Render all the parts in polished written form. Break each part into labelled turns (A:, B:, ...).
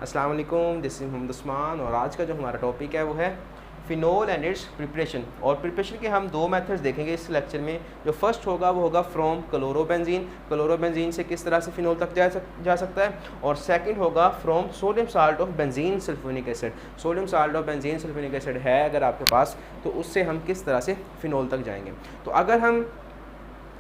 A: अस्सलाम वालेकुम, this is Mohammad Usman और आज का जो हमारा टॉपिक है वो है फ़िनोल एंड इट्स प्रिपरेशन। और प्रिपरेशन के हम दो मेथड्स देखेंगे इस लेक्चर में। जो फर्स्ट होगा वो होगा फ्रॉम क्लोरोबेंजीन, क्लोरोबेंजीन से किस तरह से फ़िनोल तक जा सकता है। और सेकंड होगा from sodium salt of benzene sulphonic acid. Sodium salt of benzene sulphonic acid है अगर आपके पास, तो उससे हम किस तरह से फ़िनोल तक जाएंगे। तो अगर हम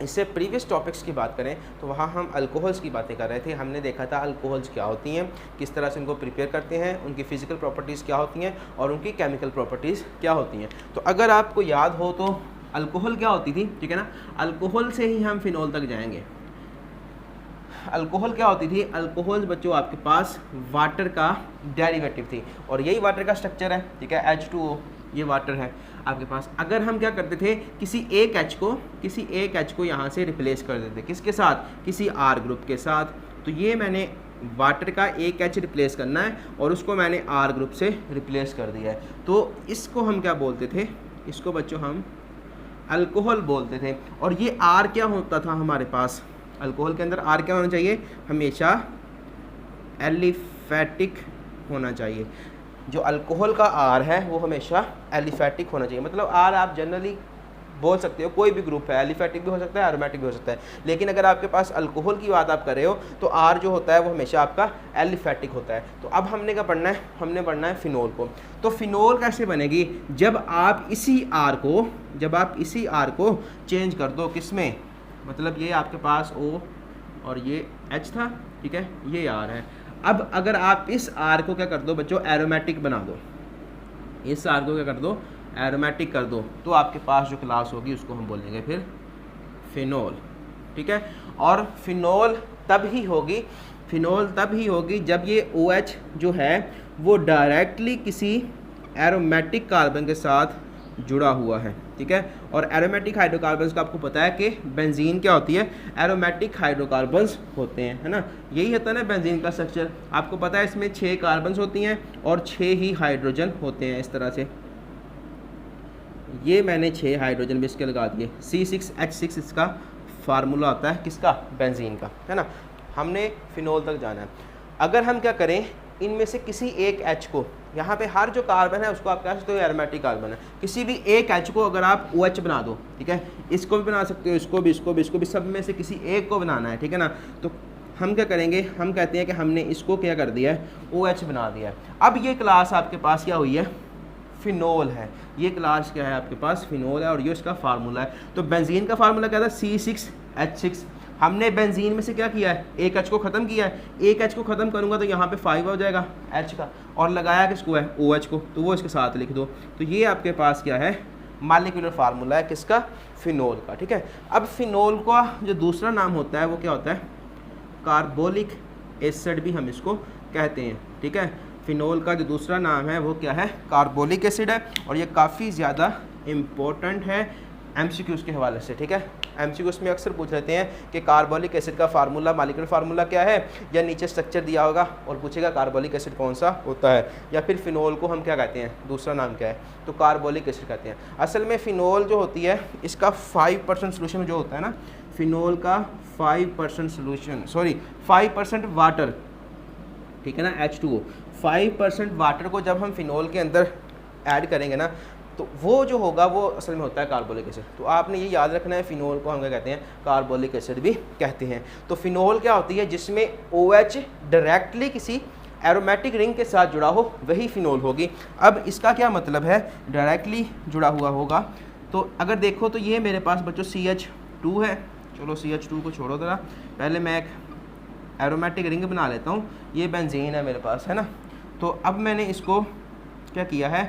A: इससे प्रीवियस टॉपिक्स की बात करें तो वहाँ हम अल्कोहल्स की बातें कर रहे थे। हमने देखा था अल्कोहल्स क्या होती हैं, किस तरह से उनको प्रिपेयर करते हैं, उनकी फ़िज़िकल प्रॉपर्टीज़ क्या होती हैं और उनकी केमिकल प्रॉपर्टीज़ क्या होती हैं। तो अगर आपको याद हो तो अल्कोहल क्या होती थी, ठीक है ना, अल्कोहल से ही हम फ़िनोल तक जाएंगे। अल्कोहल क्या होती थी, अल्कोहल बच्चों आपके पास वाटर का डेरिवेटिव थी और यही वाटर का स्ट्रक्चर है, ठीक है, H2O ये वाटर है आपके पास। अगर हम क्या करते थे, किसी एक H को यहाँ से रिप्लेस कर देते, किसके साथ, किसी R ग्रुप के साथ। तो ये मैंने वाटर का एक H रिप्लेस करना है और उसको मैंने R ग्रुप से रिप्लेस कर दिया है। तो इसको हम क्या बोलते थे, इसको बच्चों हम अल्कोहल बोलते थे। और ये R क्या होता था हमारे पास, अल्कोहल के अंदर R क्या होना चाहिए, हमेशा एलिफेटिक होना चाहिए। जो अल्कोहल का R है वो हमेशा एलिफेटिक होना चाहिए। मतलब R आप जनरली बोल सकते हो, कोई भी ग्रुप है, एलिफेटिक भी हो सकता है, एरोमेटिक भी हो सकता है। लेकिन अगर आपके पास अल्कोहल की बात आप कर रहे हो तो R जो होता है वो हमेशा आपका एलिफेटिक होता है। तो अब हमने क्या पढ़ना है, हमने पढ़ना है फिनोल को। तो फिनोल कैसे बनेगी, जब आप इसी R को चेंज कर दो किस में, मतलब ये आपके पास O और ये H था, ठीक है, ये R है। अब अगर आप इस R को क्या कर दो बच्चों, एरोमेटिक बना दो, इस R को क्या कर दो, एरोमेटिक कर दो, तो आपके पास जो क्लास होगी उसको हम बोलेंगे फिर फिनोल, ठीक है। और फिनोल तब ही होगी जब ये OH जो है वो डायरेक्टली किसी एरोमेटिक कार्बन के साथ जुड़ा हुआ है, ठीक है। और एरोमेटिक हाइड्रोकार्बन्स का आपको पता है कि बेंजीन क्या होती है, एरोमेटिक हाइड्रोकार्बन्स होते हैं, है ना, यही होता है ना बेंजीन का स्ट्रक्चर। आपको पता है इसमें 6 कार्बन्स होती हैं और 6 ही हाइड्रोजन होते हैं। इस तरह से ये मैंने 6 हाइड्रोजन भी इसके लगा दिए। C6H6 इसका फार्मूला होता है किसका, बेंजीन का, है ना। हमने फिनोल तक जाना है। अगर हम क्या करें, इनमें से किसी एक H को, यहाँ पे हर जो कार्बन है उसको आप कह सकते हो एरोमेटिक कार्बन है, किसी भी एक H को अगर आप OH बना दो, ठीक है, इसको भी बना सकते हो, इसको भी सब में से किसी एक को बनाना है, ठीक है ना। तो हम क्या करेंगे, हम कहते हैं कि हमने इसको क्या कर दिया है, OH बना दिया है। अब ये क्लास आपके पास क्या हुई है, फिनोल है। ये क्लास क्या है आपके पास, फिनोल है और ये उसका फार्मूला है। तो बेंजीन का फार्मूला क्या था, C6H6। हमने बेंजीन में से क्या किया है, एक H को ख़त्म किया है, एक H को ख़त्म करूँगा तो यहाँ पे 5 हो जाएगा H का, और लगाया किसको है, OH को, तो वो इसके साथ लिख दो। तो ये आपके पास क्या है, मॉलिक्यूलर फार्मूला है किसका, फिनोल का, ठीक है। अब फिनोल का जो दूसरा नाम होता है वो क्या होता है, कार्बोलिक एसिड भी हम इसको कहते हैं, ठीक है। फिनोल का जो दूसरा नाम है वो क्या है, कार्बोलिक एसिड है। और ये काफ़ी ज़्यादा इम्पोर्टेंट है MCQs के हवाले से, ठीक है। MCQs में अक्सर पूछ लेते हैं कि कार्बोलिक एसिड का फार्मूला, मॉलिक्यूलर फार्मूला क्या है, या नीचे स्ट्रक्चर दिया होगा और पूछेगा कार्बोलिक एसिड कौन सा होता है, या फिर फिनोल को हम क्या कहते हैं, दूसरा नाम क्या है, तो कार्बोलिक एसिड कहते हैं। असल में फ़िनोल जो होती है इसका 5% सोल्यूशन जो होता है ना, फिनोल का 5% सोल्यूशन, 5% वाटर, ठीक है ना, H2O, 5% वाटर को जब हम फिनोल के अंदर ऐड करेंगे ना, तो वो जो होगा वो असल में होता है कार्बोलिक एसिड। तो आपने ये याद रखना है, फिनोल को हम क्या कहते हैं, कार्बोलिक एसिड भी कहते हैं। तो फिनोल क्या होती है, जिसमें OH डायरेक्टली किसी एरोमेटिक रिंग के साथ जुड़ा हो वही फिनोल होगी। अब इसका क्या मतलब है, डायरेक्टली जुड़ा हुआ होगा। तो अगर देखो तो ये मेरे पास बच्चों CH2 है, चलो CH2 को छोड़ो ज़रा, पहले मैं एक एरोमेटिक रिंग बना लेता हूँ। ये बेंजीन है मेरे पास, है ना। तो अब मैंने इसको क्या किया है,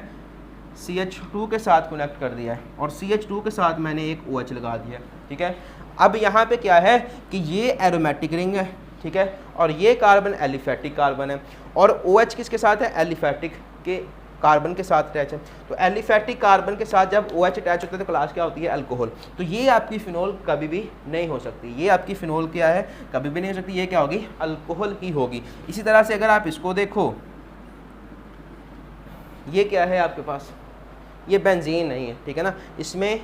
A: CH2 के साथ कनेक्ट कर दिया है और CH2 के साथ मैंने एक OH लगा दिया, ठीक है। अब यहाँ पे क्या है कि ये एरोमेटिक रिंग है, ठीक है, और ये कार्बन एलिफेटिक कार्बन है, और OH किसके साथ है, एलिफेटिक के कार्बन के साथ अटैच है। तो एलिफेटिक कार्बन के साथ जब OH अटैच होता है तो क्लास क्या होती है, अल्कोहल। तो ये आपकी फिनोल कभी भी नहीं हो सकती, ये आपकी फिनोल क्या है, कभी भी नहीं हो सकती, ये क्या होगी, अल्कोहल ही होगी। इसी तरह से अगर आप इसको देखो, ये क्या है आपके पास, ये बेंजीन नहीं है, ठीक है ना। इसमें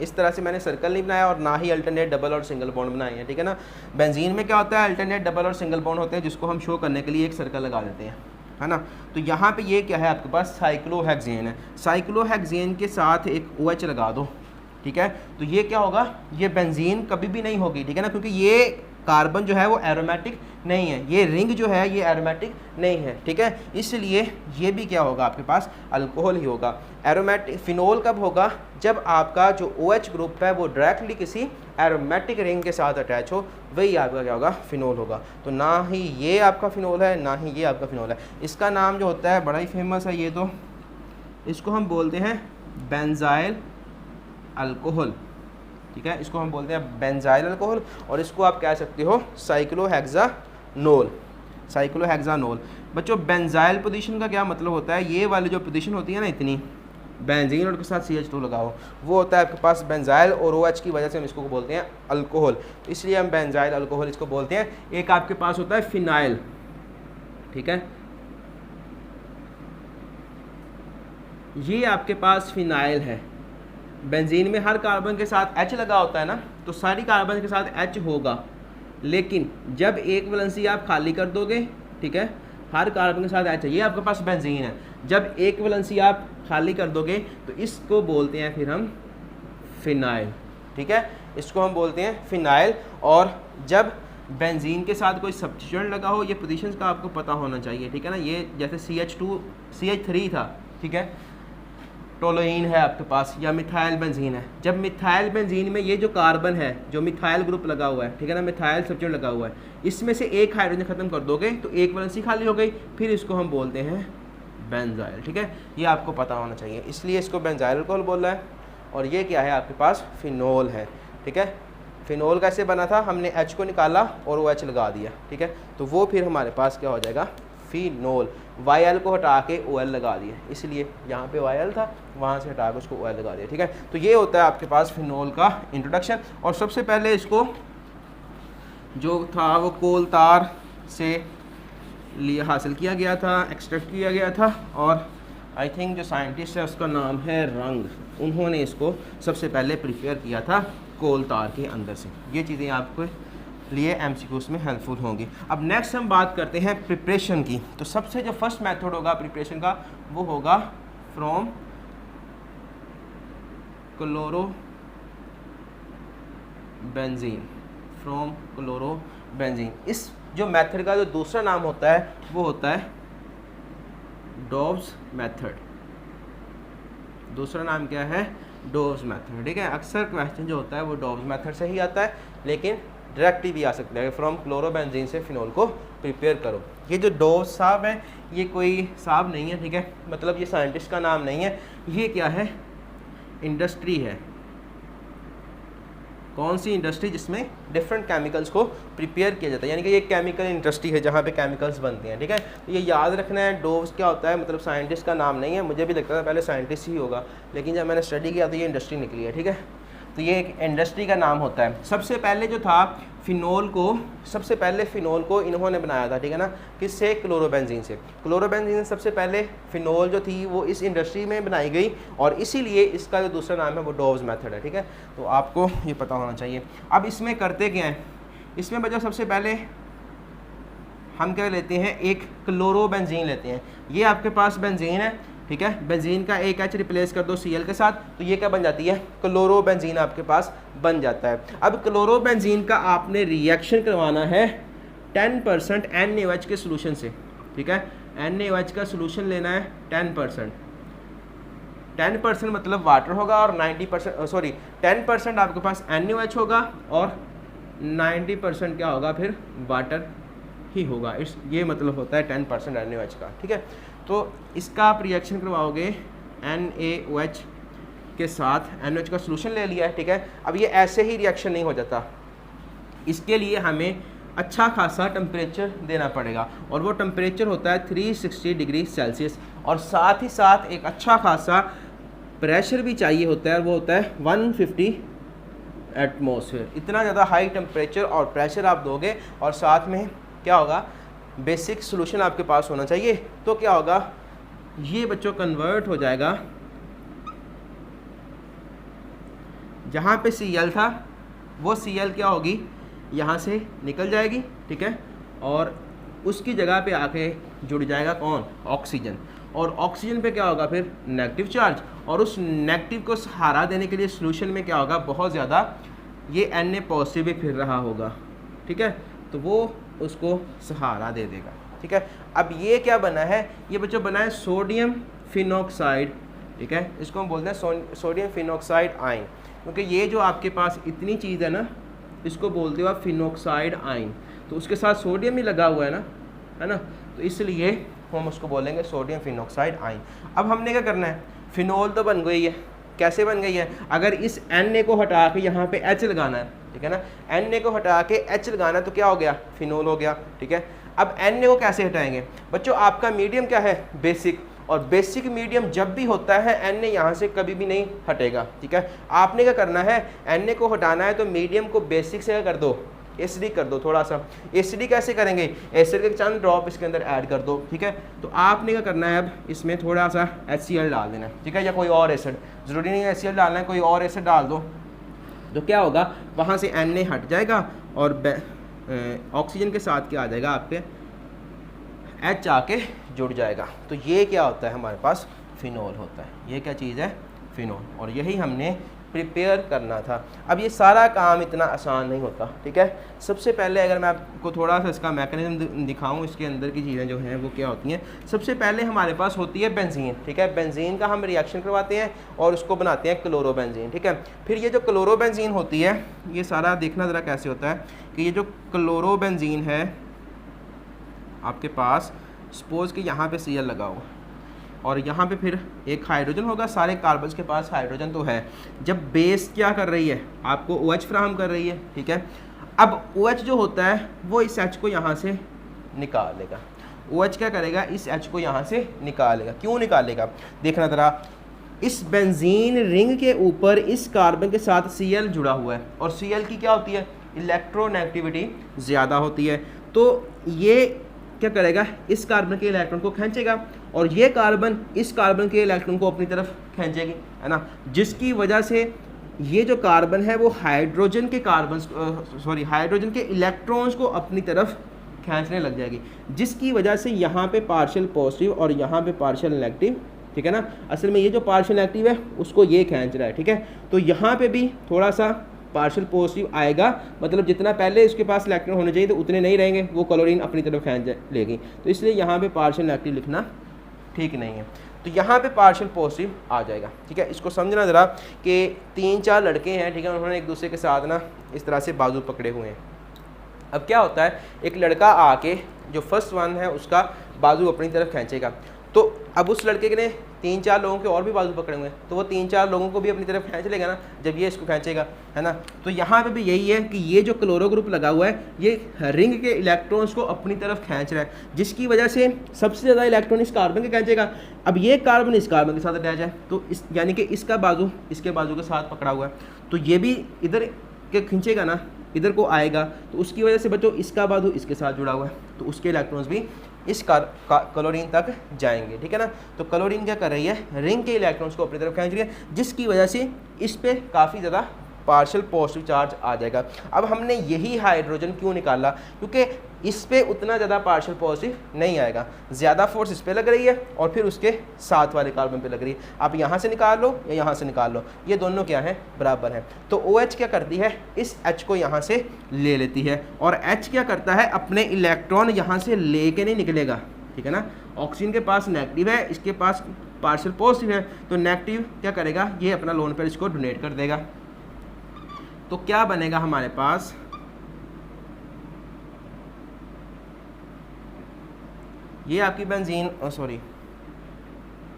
A: इस तरह से मैंने सर्कल नहीं बनाया और ना ही अल्टरनेट डबल और सिंगल बॉन्ड बनाए हैं, ठीक है ना। बेंजीन में क्या होता है, अल्टरनेट डबल और सिंगल बॉन्ड होते हैं, जिसको हम शो करने के लिए एक सर्कल लगा देते हैं, है ना। तो यहाँ पे ये क्या है आपके पास साइक्लोहेक्सेन है, साइक्लोहेक्सेन के साथ एक OH लगा दो, ठीक है। तो ये क्या होगा, ये बेंजीन कभी भी नहीं होगी, ठीक है ना, क्योंकि ये कार्बन जो है वो एरोमेटिक नहीं है, ये रिंग जो है ये एरोमेटिक नहीं है, ठीक है। इसलिए ये भी क्या होगा आपके पास अल्कोहल ही होगा। एरोमेटिक फिनोल कब होगा, जब आपका जो OH ग्रुप है वो डायरेक्टली किसी एरोमेटिक रिंग के साथ अटैच हो, वही आपका क्या होगा फिनोल होगा। तो ना ही ये आपका फिनोल है ना ही ये आपका फिनोल है। इसका नाम जो होता है बड़ा ही फेमस है, ये तो इसको हम बोलते हैं बेंजाइल अल्कोहल, ठीक है, इसको हम बोलते हैं बेंजाइल अल्कोहल, और इसको आप कह सकते हो साइक्लोहेक्सानोल, साइक्लोहेक्सानोल। बच्चों बेंजाइल पोजीशन का क्या मतलब होता है, ये वाली जो पोजीशन होती है ना इतनी, बेंजीन और के साथ CH2 लगाओ, वो होता है आपके पास बेंजाइल, और OH की वजह से हम इसको बोलते हैं अल्कोहल, इसलिए हम बेंजाइल अल्कोहल इसको बोलते हैं। एक आपके पास होता है फिनाइल, ठीक है, ये आपके पास फिनाइल है। बेंजीन में हर कार्बन के साथ H लगा होता है ना, तो सारी कार्बन के साथ H होगा, लेकिन जब एक वैलेंसी आप खाली कर दोगे, ठीक है, हर कार्बन के साथ H है, ये आपके पास बेंजीन है, जब एक वैलेंसी आप खाली कर दोगे तो इसको बोलते हैं फिर हम फिनाइल, ठीक है, इसको हम बोलते हैं फिनाइल। और जब बेंजीन के साथ कोई सब्स्टिट्यूएंट लगा हो, ये पोजीशंस का आपको पता होना चाहिए, ठीक है ना। ये जैसे CH2 CH3 था, ठीक है, टोलोइन है आपके पास, या मिथाइल बेंजीन है। जब मिथाइल बेंजीन में ये जो कार्बन है, जो मिथाइल ग्रुप लगा हुआ है, ठीक है ना, मिथाइल सब्स्टिट्यूएंट लगा हुआ है, इसमें से एक हाइड्रोजन खत्म कर दोगे तो एक वैलेंसी खाली हो गई, फिर इसको हम बोलते हैं बेंजाइल, ठीक है, ये आपको पता होना चाहिए, इसलिए इसको बेंजाइल अल्कोहल बोल रहा है। और ये क्या है आपके पास फिनोल है, ठीक है। फिनोल कैसे बना था, हमने H को निकाला और OH लगा दिया, ठीक है, तो वो फिर हमारे पास क्या हो जाएगा फिनोल। YL को हटा के OL लगा दिया, इसलिए यहाँ पे YL था, वहाँ से हटा के उसको OL लगा दिया, ठीक है। तो ये होता है आपके पास फिनोल का इंट्रोडक्शन। और सबसे पहले इसको जो था वो कोल तार से लिए हासिल किया गया था, एक्सट्रैक्ट किया गया था, और आई थिंक जो साइंटिस्ट है उसका नाम है रंग, उन्होंने इसको सबसे पहले प्रिपेयर किया था कोल तार के अंदर से। ये चीज़ें आपको लिए MCQs में हेल्पफुल होंगी। अब नेक्स्ट हम बात करते हैं प्रिपरेशन की। तो सबसे जो फर्स्ट मेथड होगा प्रिपरेशन का वो होगा फ्रॉम क्लोरोबेंजीन, फ्रॉम क्लोरोबेंजीन। इस जो मेथड का जो दूसरा नाम होता है वो होता है डॉब्स मेथड। दूसरा नाम क्या है, डॉब्स मेथड, ठीक है। अक्सर क्वेश्चन जो होता है वो डॉब्स मेथड से ही आता है, लेकिन डायरेक्टली भी आ सकता है, फ्रॉम क्लोरोबेंजीन से फिनोल को प्रिपेयर करो। ये जो डॉब्स साहब है ये कोई साहब नहीं है, ठीक है, मतलब ये साइंटिस्ट का नाम नहीं है, ये क्या है इंडस्ट्री है। कौन सी इंडस्ट्री, जिसमें डिफरेंट केमिकल्स को प्रिपेयर किया जाता है, यानी कि ये केमिकल इंडस्ट्री है जहाँ पे केमिकल्स बनते हैं, ठीक है। तो ये याद रखना है, डोव्स क्या होता है, मतलब साइंटिस्ट का नाम नहीं है। मुझे भी लगता था पहले साइंटिस्ट ही होगा, लेकिन जब मैंने स्टडी किया तो ये इंडस्ट्री निकली है, ठीक है। तो ये एक इंडस्ट्री का नाम होता है। सबसे पहले जो था फिनोल को, सबसे पहले फिनोल को इन्होंने बनाया था, ठीक है ना, किससे, क्लोरोबेंजीन से। क्लोरोबेंजीन सबसे पहले फिनोल जो थी वो इस इंडस्ट्री में बनाई गई, और इसीलिए इसका जो दूसरा नाम है वो डॉब्स मेथड है, ठीक है। तो आपको ये पता होना चाहिए। अब इसमें करते क्या है, इसमें बच्चों सबसे पहले हम क्या लेते हैं, एक क्लोरोबेंजीन लेते हैं। ये आपके पास बेंजीन है, ठीक है, बेंजीन का एक H रिप्लेस कर दो Cl के साथ, तो ये क्या बन जाती है, क्लोरोबेंजीन आपके पास बन जाता है। अब क्लोरोबेंजीन का आपने रिएक्शन करवाना है 10% NaOH के सोल्यूशन से, ठीक है। NaOH का सोल्यूशन लेना है 10%, 10% मतलब वाटर होगा, और 10% आपके पास NaOH होगा, और 90% क्या होगा फिर वाटर ही होगा। ये मतलब होता है 10% NaOH का, ठीक है। तो इसका आप रिएक्शन करवाओगे NaOH के साथ, NaOH का सोल्यूशन ले लिया है, ठीक है। अब ये ऐसे ही रिएक्शन नहीं हो जाता, इसके लिए हमें अच्छा खासा टेम्परेचर देना पड़ेगा, और वो टेम्परेचर होता है 360 डिग्री सेल्सियस, और साथ ही साथ एक अच्छा खासा प्रेशर भी चाहिए होता है, वो होता है 150 एटमॉस्फेयर। इतना ज़्यादा हाई टेम्परेचर और प्रेशर आप दोगे, और साथ में क्या होगा, बेसिक सोल्यूशन आपके पास होना चाहिए। तो क्या होगा, ये बच्चों कन्वर्ट हो जाएगा, जहाँ पे Cl था वो Cl क्या होगी, यहाँ से निकल जाएगी, ठीक है, और उसकी जगह पे आके जुड़ जाएगा कौन, ऑक्सीजन, और ऑक्सीजन पे क्या होगा फिर नेगेटिव चार्ज, और उस नेगेटिव को सहारा देने के लिए सोल्यूशन में क्या होगा, बहुत ज़्यादा ये Na पॉजिटिव भी फिर रहा होगा, ठीक है, तो वो उसको सहारा दे देगा, ठीक है। अब ये क्या बना है, ये बच्चों बना है सोडियम फिनॉक्साइड, ठीक है, इसको हम बोलते हैं सोडियम फिनॉक्साइड आयन, क्योंकि ये जो आपके पास इतनी चीज़ है ना, इसको बोलते हो आप फिनॉक्साइड आयन, तो उसके साथ सोडियम ही लगा हुआ है ना, तो इसलिए हम उसको बोलेंगे सोडियम फिनॉक्साइड आयन। अब हमने क्या करना है, फिनोल तो बन गई है, कैसे बन गई है, अगर इस Na को हटा के यहाँ पे H लगाना है, ठीक है ना, Na को हटा के H लगाना है तो क्या हो गया, फिनोल हो गया, ठीक है। अब Na को कैसे हटाएंगे बच्चों, आपका मीडियम क्या है, बेसिक, और बेसिक मीडियम जब भी होता है Na यहाँ से कभी भी नहीं हटेगा, ठीक है। आपने क्या करना है, Na को हटाना है तो मीडियम को बेसिक से क्या कर दो, एसिडिक कर दो थोड़ा सा। एसिडिक कैसे करेंगे, एसिड के चंद ड्रॉप इसके अंदर ऐड कर दो, ठीक है। तो आपने क्या करना है, अब इसमें थोड़ा सा HCl डाल देना है, ठीक है, या कोई और एसिड, ज़रूरी नहीं है HCl डालना है, कोई और एसिड डाल दो, तो क्या होगा, वहाँ से Na हट जाएगा और ऑक्सीजन के साथ क्या आ जाएगा, आपके H आके जुड़ जाएगा। तो ये क्या होता है, हमारे पास फिनोल होता है, ये क्या चीज़ है, फिनोल, और यही हमने प्रिपेयर करना था। अब ये सारा काम इतना आसान नहीं होता, ठीक है। सबसे पहले अगर मैं आपको थोड़ा सा इसका मैकेनिज्म दिखाऊं, इसके अंदर की चीज़ें जो हैं वो क्या होती हैं, सबसे पहले हमारे पास होती है बेंजीन, ठीक है, बेंजीन का हम रिएक्शन करवाते हैं और उसको बनाते हैं क्लोरोबेंजीन, ठीक है। फिर ये जो क्लोरोबेंजीन होती है, ये सारा देखना ज़रा कैसे होता है कि ये जो क्लोरोबेंजीन है आपके पास, सपोज़ कि यहाँ पे Cl लगा हुआ और यहाँ पे फिर एक हाइड्रोजन होगा, सारे कार्बन्स के पास हाइड्रोजन तो है, जब बेस क्या कर रही है, आपको OH फ्राहम कर रही है, ठीक है। अब OH जो होता है वो इस H को यहाँ से निकाल लेगा, OH क्या करेगा, इस H को यहाँ से निकालेगा, क्यों निकालेगा, देखना ज़रा, इस बेंजीन रिंग के ऊपर इस कार्बन के साथ Cl जुड़ा हुआ है, और Cl की क्या होती है, इलेक्ट्रोनेगेटिविटी ज़्यादा होती है, तो ये क्या करेगा, इस कार्बन के इलेक्ट्रॉन को खींचेगा और ये कार्बन इस कार्बन के इलेक्ट्रॉन को अपनी तरफ खींचेगी, है ना, जिसकी वजह से ये जो कार्बन है वो हाइड्रोजन के इलेक्ट्रॉन्स को अपनी तरफ खींचने लग जाएगी, जिसकी वजह से यहाँ पे पार्शियल पॉजिटिव और यहाँ पे पार्शियल नेगेटिव, ठीक है ना। असल में ये जो पार्शियल नेगेटिव है उसको ये खींच रहा है, ठीक है, तो यहाँ पे भी थोड़ा सा पार्शियल पॉजिटिव आएगा, मतलब जितना पहले इसके पास इलेक्ट्रॉन होने चाहिए तो उतने नहीं रहेंगे, वो क्लोरीन अपनी तरफ खींच लेगी, तो इसलिए यहाँ पे पार्शियल नेगेटिव लिखना ठीक नहीं है, तो यहाँ पे पार्शियल पॉजिटिव आ जाएगा, ठीक है। इसको समझना ज़रा कि 3-4 लड़के हैं, ठीक है, उन्होंने एक दूसरे के साथ ना इस तरह से बाजू पकड़े हुए हैं। अब क्या होता है, एक लड़का आके जो फर्स्ट वन है उसका बाजू अपनी तरफ खींचेगा, तो अब उस लड़के ने 3-4 लोगों के और भी बाजू पकड़े हुए हैं, तो वो 3-4 लोगों को भी अपनी तरफ खींच लेगा ना, जब ये इसको खींचेगा, है ना। तो यहाँ पे भी यही है कि ये जो क्लोरो ग्रुप लगा हुआ है ये रिंग के इलेक्ट्रॉन्स को अपनी तरफ खींच रहा है, जिसकी वजह से सबसे ज़्यादा इलेक्ट्रॉन इस कार्बन के खींचेगा। अब ये कार्बन इस कार्बन के साथ अटैच है, तो इस यानी कि इसका बाजू इसके बाजू के साथ पकड़ा हुआ है, तो ये भी इधर के खींचेगा ना, इधर को आएगा, तो उसकी वजह से बच्चों इसका बाजू इसके साथ जुड़ा हुआ है, तो उसके इलेक्ट्रॉन्स भी इस क्लोरीन तक जाएंगे, ठीक है ना। तो क्लोरीन क्या कर रही है, रिंग के इलेक्ट्रॉन्स को अपनी तरफ खींच रही है, जिसकी वजह से इस पे काफ़ी ज़्यादा पार्शियल पॉजिटिव चार्ज आ जाएगा। अब हमने यही हाइड्रोजन क्यों निकाला, क्योंकि इस पे उतना ज़्यादा पार्शियल पॉजिटिव नहीं आएगा, ज़्यादा फोर्स इस पे लग रही है और फिर उसके साथ वाले कार्बन पे लग रही है। आप यहाँ से निकाल लो या यहाँ से निकाल लो, ये दोनों क्या है, बराबर है। तो OH क्या करती है, इस H को यहाँ से ले लेती है, और H क्या करता है, अपने इलेक्ट्रॉन यहाँ से ले के नहीं निकलेगा, ठीक है ना। ऑक्सीजन के पास नेगेटिव है, इसके पास पार्शियल पॉजिटिव है, तो नेगेटिव क्या करेगा, ये अपना लोन पेयर इसको डोनेट कर देगा। तो क्या बनेगा हमारे पास, ये आपकी बेंजीन, सॉरी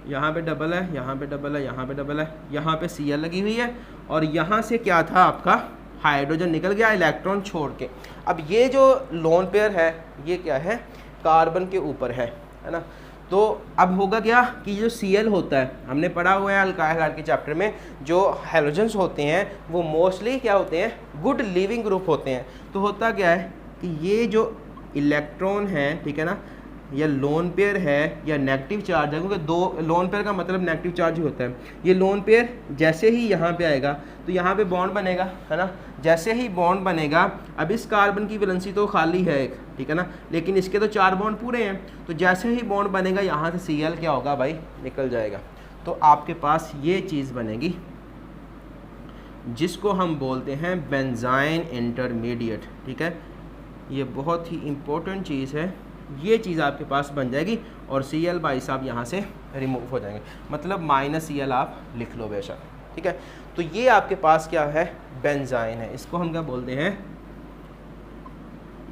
A: यहाँ पे डबल है, यहाँ पे डबल है, यहाँ पे डबल है, यहाँ पे Cl लगी हुई है, और यहाँ से क्या था आपका हाइड्रोजन निकल गया इलेक्ट्रॉन छोड़ के। अब ये जो लोन पेयर है ये क्या है, कार्बन के ऊपर है ना। तो अब होगा क्या कि जो Cl होता है, हमने पढ़ा हुआ है अल्काइल हाइड्राइड के चैप्टर में, जो हैलोजेंस होते हैं वो मोस्टली क्या होते हैं, गुड लिविंग ग्रुप होते हैं। तो होता क्या है कि ये जो इलेक्ट्रॉन है, ठीक है ना, या लोन पेयर है या नेगेटिव चार्ज है, क्योंकि दो लोन पेयर का मतलब नेगेटिव चार्ज ही होता है। ये लोन पेयर जैसे ही यहाँ पे आएगा तो यहाँ पे बॉन्ड बनेगा, है ना। जैसे ही बॉन्ड बनेगा, अब इस कार्बन की वैलेंसी तो खाली है एक, ठीक है ना, लेकिन इसके तो 4 बॉन्ड पूरे हैं। तो जैसे ही बॉन्ड बनेगा यहाँ से Cl क्या होगा भाई, निकल जाएगा। तो आपके पास ये चीज़ बनेगी जिसको हम बोलते हैं बेंजाइन इंटरमीडिएट, ठीक है। ये बहुत ही इम्पोर्टेंट चीज़ है, ये चीज़ आपके पास बन जाएगी और Cl भाई साहब यहाँ से रिमूव हो जाएंगे, मतलब -Cl आप लिख लो बेशक, ठीक है। तो ये आपके पास क्या है, बेंजाइन है, इसको हम क्या बोलते हैं,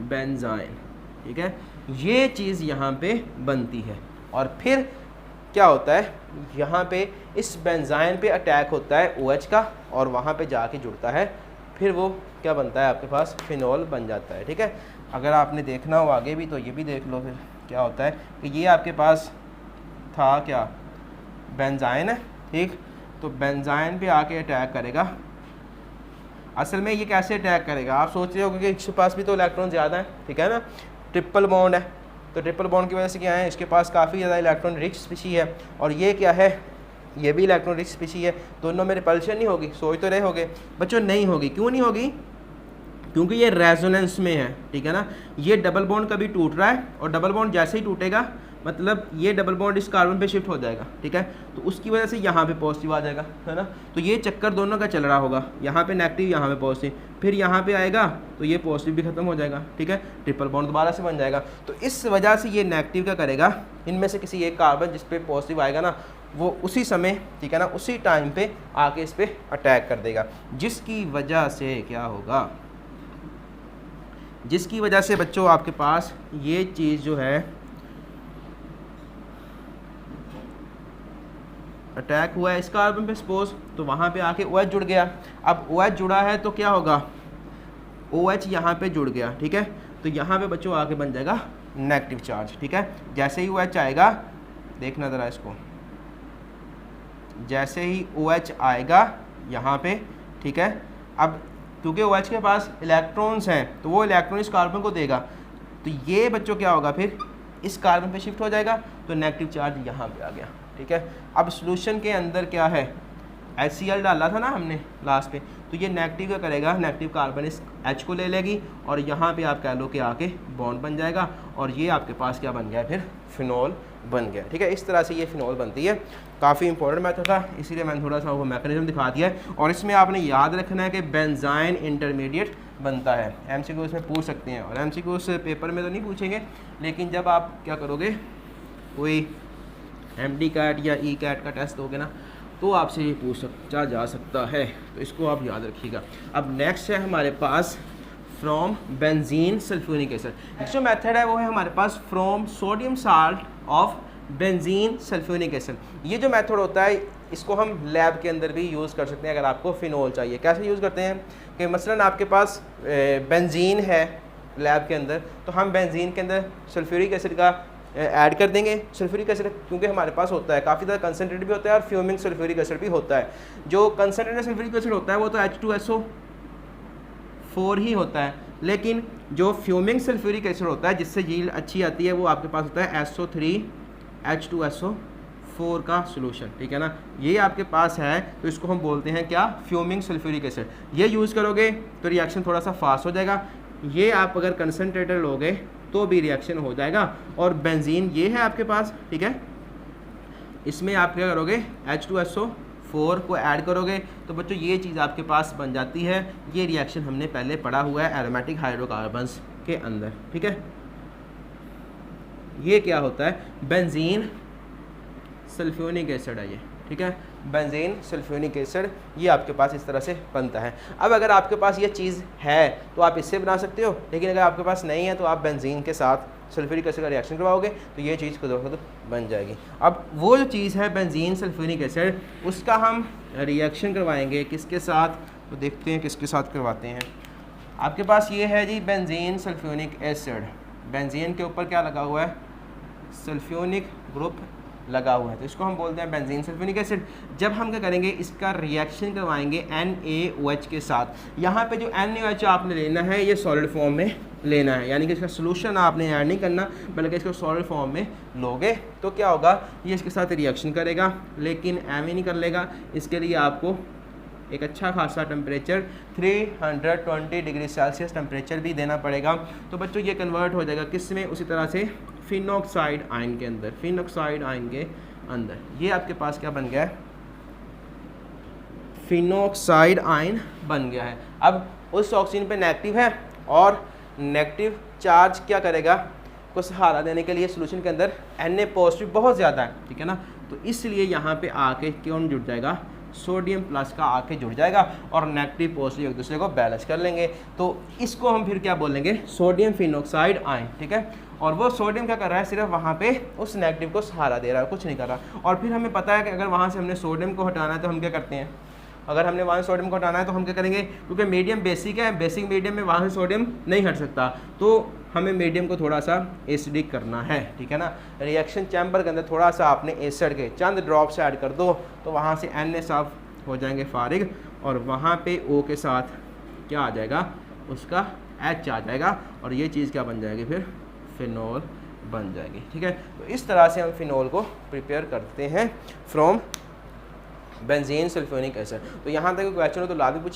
A: बेंजाइन, ठीक है। ये चीज़ यहाँ पे बनती है और फिर क्या होता है, यहाँ पे इस बेंजाइन पे अटैक होता है OH का और वहाँ पे जाके जुड़ता है, फिर वो क्या बनता है आपके पास, फिनोल बन जाता है, ठीक है। अगर आपने देखना हो आगे भी तो ये भी देख लो फिर क्या होता है कि ये आपके पास था क्या, बेंजाइन है, ठीक। तो बेंजाइन पे आके अटैक करेगा। असल में ये कैसे अटैक करेगा, आप सोच रहे हो कि इसके पास भी तो इलेक्ट्रॉन ज़्यादा है, ठीक है ना, ट्रिपल बॉन्ड है। तो ट्रिपल बॉन्ड की वजह से क्या है, इसके पास काफ़ी ज़्यादा इलेक्ट्रॉन रिच स्पीशी है और ये क्या है, ये भी इलेक्ट्रॉन रिच स्पीशी है। दोनों में रिपल्शन नहीं होगी, सोच तो रहे होगे बच्चों, नहीं होगी। क्यों नहीं होगी, क्योंकि ये रेजोनेंस में है, ठीक है ना। ये डबल बॉन्ड कभी टूट रहा है और डबल बॉन्ड जैसे ही टूटेगा मतलब ये डबल बॉन्ड इस कार्बन पे शिफ्ट हो जाएगा, ठीक है। तो उसकी वजह से यहाँ पे पॉजिटिव आ जाएगा, है ना। तो ये चक्कर दोनों का चल रहा होगा, यहाँ पे नेगेटिव यहाँ पे पॉजिटिव, फिर यहाँ पे आएगा तो ये पॉजिटिव भी खत्म हो जाएगा, ठीक है, ट्रिपल बॉन्ड दोबारा से बन जाएगा। तो इस वजह से ये नेगेटिव क्या करेगा, इनमें से किसी एक कार्बन जिस पे पॉजिटिव आएगा ना, वो उसी समय, ठीक है ना, उसी टाइम पे आके इस पर अटैक कर देगा, जिसकी वजह से क्या होगा, जिसकी वजह से बच्चों आपके पास ये चीज़ जो है अटैक हुआ है इस कार्बन पे सपोज, तो वहाँ पे आके OH जुड़ गया। अब OH जुड़ा है तो क्या होगा, OH यहाँ पे जुड़ गया, ठीक है। तो यहाँ पे बच्चों आके बन जाएगा नेगेटिव चार्ज, ठीक है। जैसे ही OH आएगा, देखना ज़रा इसको, जैसे ही OH आएगा यहाँ पे, ठीक है। अब क्योंकि OH के पास इलेक्ट्रॉन्स हैं तो वो इलेक्ट्रॉन इस कार्बन को देगा, तो ये बच्चों क्या होगा, फिर इस कार्बन पे शिफ्ट हो जाएगा, तो नेगेटिव चार्ज यहाँ पे आ गया, ठीक है। अब सॉल्यूशन के अंदर क्या है, HCl डाला था ना हमने लास्ट पे, तो ये नेगेटिव क्या करेगा, नेगेटिव कार्बन इस H को ले लेगी और यहाँ पे आप कह लो कि आके बॉन्ड बन जाएगा और ये आपके पास क्या बन गया, फिर फिनोल बन गया, ठीक है। इस तरह से ये फिनोल बनती है। काफ़ी इंपॉर्टेंट मेथड था, इसीलिए मैंने थोड़ा सा वो मैकेनिज्म दिखा दिया है। और इसमें आपने याद रखना है कि बेंजाइन इंटरमीडिएट बनता है। MCQ इसमें पूछ सकते हैं और MCQ उस पेपर में तो नहीं पूछेंगे, लेकिन जब आप क्या करोगे, कोई MD कैट या E कैट का टेस्ट दोगे ना, तो आपसे ये पूछा जा सकता है, तो इसको आप याद रखिएगा। अब नेक्स्ट है हमारे पास from benzene sulphuric acid. Next जो मेथड है वो है हमारे पास from sodium salt of benzene sulphuric acid. ये जो मेथड होता है इसको हम लैब के अंदर भी यूज़ कर सकते हैं अगर आपको फिनोल चाहिए। कैसे यूज़ करते हैं कि मसलन आपके पास बेंजीन है लैब के अंदर, तो हम बेंजीन के अंदर सल्फ्यूरिक एसिड का ऐड कर देंगे। सल्फ्यूरिक एसिड क्योंकि हमारे पास होता है काफ़ी ज़्यादा कंसनट्रेट भी होता है और फ्यूमिंग सल्फ्यूरिक एसिड भी होता है। जो कंसनट्रेटेड सल्फ्यूरिक एसिड होता है वो तो H2SO4 ही होता है, लेकिन जो फ्यूमिंग सल्फ्यूरिक एसिड होता है जिससे यील्ड अच्छी आती है वो आपके पास होता है SO3H2SO4 का सोल्यूशन, ठीक है ना। ये आपके पास है तो इसको हम बोलते हैं क्या, फ्यूमिंग सल्फ्यूरिक एसिड। ये यूज़ करोगे तो रिएक्शन थोड़ा सा फास्ट हो जाएगा। ये आप अगर कंसनट्रेटेड लोगे तो भी रिएक्शन हो जाएगा। और बेंजीन ये है आपके पास, ठीक है, इसमें आप क्या करोगे, H2SO4 को ऐड करोगे तो बच्चों ये चीज़ आपके पास बन जाती है। ये रिएक्शन हमने पहले पढ़ा हुआ है एरोमेटिक हाइड्रोकार्बन्स के अंदर, ठीक है। ये क्या होता है, बेंजीन सल्फ्यूरिक एसिड है ये, ठीक है। बेंजीन सल्फ्यूरिक एसिड ये आपके पास इस तरह से बनता है। अब अगर आपके पास ये चीज़ है तो आप इससे बना सकते हो, लेकिन अगर आपके पास नहीं है तो आप बेंजीन के साथ सल्फ्यूरिक एसिड का रिएक्शन करवाओगे तो ये चीज़ खुद ब खुद बन जाएगी। अब वो जो चीज़ है बेंजीन सल्फ्यूरिक एसिड, उसका हम रिएक्शन करवाएंगे किसके साथ, तो देखते हैं किसके साथ करवाते हैं। आपके पास ये है जी बेंजीन सल्फ्यूरिक एसिड, बेंजीन के ऊपर क्या लगा हुआ है, सल्फ्यूरिक ग्रुप लगा हुआ है, तो इसको हम बोलते हैं बेंजीन सल्फ्यूरिक एसिड। जब हम क्या करेंगे, इसका रिएक्शन करवाएंगे NaOH के साथ। यहाँ पे जो NaOH आपने लेना है ये सॉलिड फॉर्म में लेना है, यानी कि इसका सोल्यूशन आपने ऐड नहीं करना बल्कि इसको सॉलिड फॉर्म में लोगे तो क्या होगा, ये इसके साथ रिएक्शन करेगा लेकिन एम ही नहीं कर लेगा। इसके लिए आपको एक अच्छा खासा टेम्परेचर 320 डिग्री सेल्सियस टेम्परेचर भी देना पड़ेगा। तो बच्चों ये कन्वर्ट हो जाएगा किस में, उसी तरह से फिनॉक्साइड आयन के अंदर, फिनॉक्साइड आयन के अंदर। ये आपके पास क्या बन गया है, फिनॉक्साइड आयन बन गया है। अब उस ऑक्सीजन पे नेगेटिव है और नेगेटिव चार्ज क्या करेगा, को सहारा देने के लिए सोल्यूशन के अंदर Na पॉजिटिव बहुत ज़्यादा है, ठीक है ना। तो इसलिए यहाँ पे आके कौन जुड़ जाएगा, सोडियम प्लस का आके जुड़ जाएगा और नेगेटिव पॉजिटिव एक दूसरे को बैलेंस कर लेंगे। तो इसको हम फिर क्या बोलेंगे, सोडियम फिनॉक्साइड आयन, ठीक है। और वो सोडियम क्या कर रहा है, सिर्फ वहाँ पे उस नेगेटिव को सहारा दे रहा है, कुछ नहीं कर रहा। और फिर हमें पता है कि अगर वहाँ से हमने सोडियम को हटाना है तो हम क्या करते हैं, अगर हमने वहाँ से सोडियम को हटाना है तो हम क्या करेंगे, क्योंकि मीडियम बेसिक है, बेसिक मीडियम में वहाँ से सोडियम नहीं हट सकता, तो हमें मीडियम को थोड़ा सा एसिडिक करना है, ठीक है ना। रिएक्शन चैम्बर के अंदर थोड़ा सा आपने एसिड के चंद ड्रॉप्स ऐड कर दो तो वहाँ से Na साफ हो जाएंगे फारिग, और वहाँ पे O के साथ क्या आ जाएगा, उसका H आ जाएगा और ये चीज़ क्या बन जाएगी, फिर फिनॉल बन जाएगी, ठीक है। तो इस तरह से हम फिनॉल को प्रिपेयर करते हैं फ्रॉम बेंजीन सल्फ्यूरिक एसिड। तो यहाँ तक क्वेश्चन हो तो लाजमी पूछे।